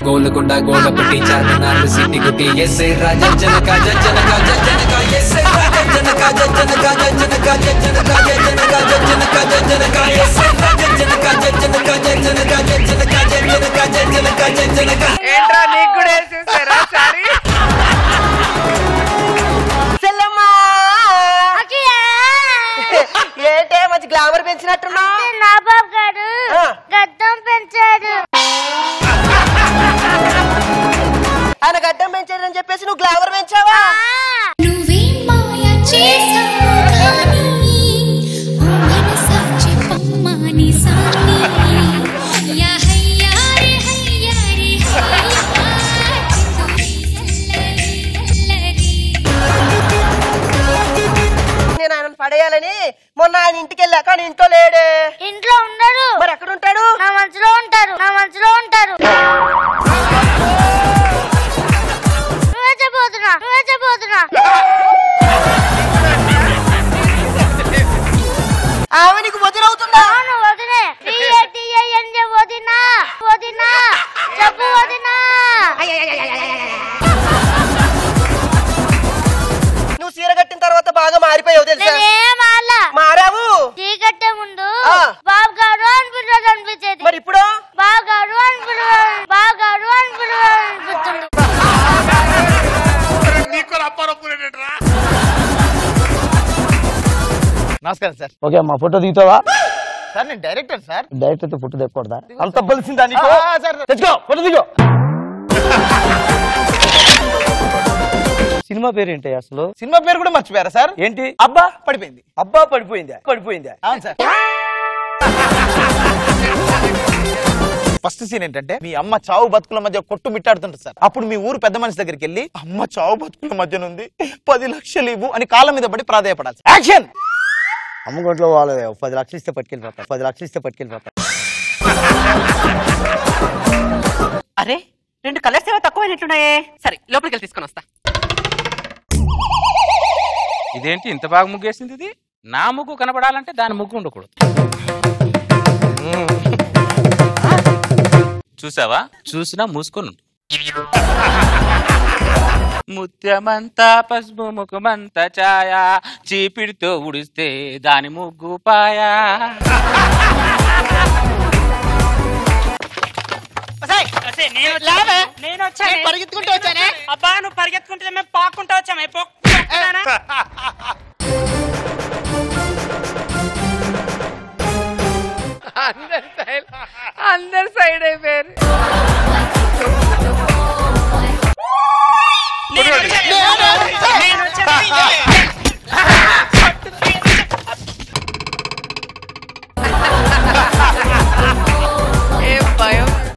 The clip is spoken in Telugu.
గోలకొండ గోలపట్టి చార్మినార్ సిటీ గుట్టి ఎస్ఏ రాజా జనక జనక జనక ఎస్ఏ రాజా జనక జనక జనక జనక జనక జనక జనక ఎస్ఏ రాజా జనక జనక జనక జనక జనక జనక జనక ఏంట్రా నీకు కూడా వేసేసారా సారీ సెల్లమ్మా ఏంటే మంచి గ్లామర్ పెంచినట్టున్నా నా బాబు గారు గడ్డం పెంచాడు. ఆయన గడ్డం పెంచాడని చెప్పేసి నువ్వు గ్లామర్ పెంచావా? నేను ఆయన పడేయాలని మొన్న ఆయన ఇంటికి వెళ్ళా, కానీ ఇంట్లో లేడే. ఇంట్లో ఉండరు. మరి ఎక్కడ ఉంటాడు? నా మనసులో ఉంటారు. నా మనసులో ఉంటారు. నువ్వే చెప్పబోతున్నా. నువ్వే చెప్పబోతున్నా. ఆమె నీకు వదిలవుతుందా? అవును వదినే. టీఏ వదినా. వదినా చెప్పు వదినా. నువ్వు చీర కట్టిన తర్వాత బాగా మారిపోయావు తెలుసా? మారావు. చీ కట్టే ముందు బాబు గారు అనిపించేది. మరి ఇప్పుడు బాబు గారు అనిపిస్తుంది. నమస్కారం సార్. ఓకే అమ్మా, ఫోటో దిగుతావా? సార్ నేను డైరెక్టర్ సార్. డైరెక్టర్ తో ఫోటో దిగకూడదా? అంత బలిసిందా నీకు? సార్ తెచ్చుకో, ఫోటో దిగో. సినిమా పేరు ఏంటి అసలు? సినిమా పేరు కూడా మర్చిపోయారా సార్? ఏంటి? అబ్బా పడిపోయింది. అబ్బా పడిపోయిందా? పడిపోయిందా? అవును సార్. ఫస్ట్ సీన్ ఏంటంటే మీ అమ్మ చావు బతుకుల మధ్య కొట్టు మిట్టాడుతుంటారు సార్. అప్పుడు మీ ఊరు పెద్ద మనిషి దగ్గరికి వెళ్ళి అమ్మ చావు బతుకుల మధ్య నుండి 10 లక్షలు ఇవ్వు అని కాళ్ళ మీద పడి ప్రాధాయపడాలి. యాక్షన్. అమ్మగొంట్లో వాళ్ళు 10 లక్షలు ఇస్తే పట్టుకెళ్ళిపోతారు. 10 లక్షలు ఇస్తే పట్టుకెళ్ళిపోతారు. అరే 2 కలర్స్ ఏవో తక్కువైనట్టున్నాయే. సరే లోపలికి వెళ్ళి తీసుకొని వస్తా. ఇదేంటి ఇంత బాగా ముగ్గేసింది? ఇది నా ముగ్గు కనపడాలంటే దాని ముగ్గు ఉండకూడదు. చూసావా? చూసినా మూసుకొని ముత్యమంతా పసుపు ముఖమంతా ఛాయా చీపిడితో ఉడిస్తే దాని ముగ్గు పాయా. నేను వచ్చాను. పరిగెత్తుకుంటూ వచ్చానే. అబ్బా నువ్వు పరిగెత్తుకుంటే మేము పాక్కుంటూ వచ్చాము. అందరు సైడ్ అయిపోయారు.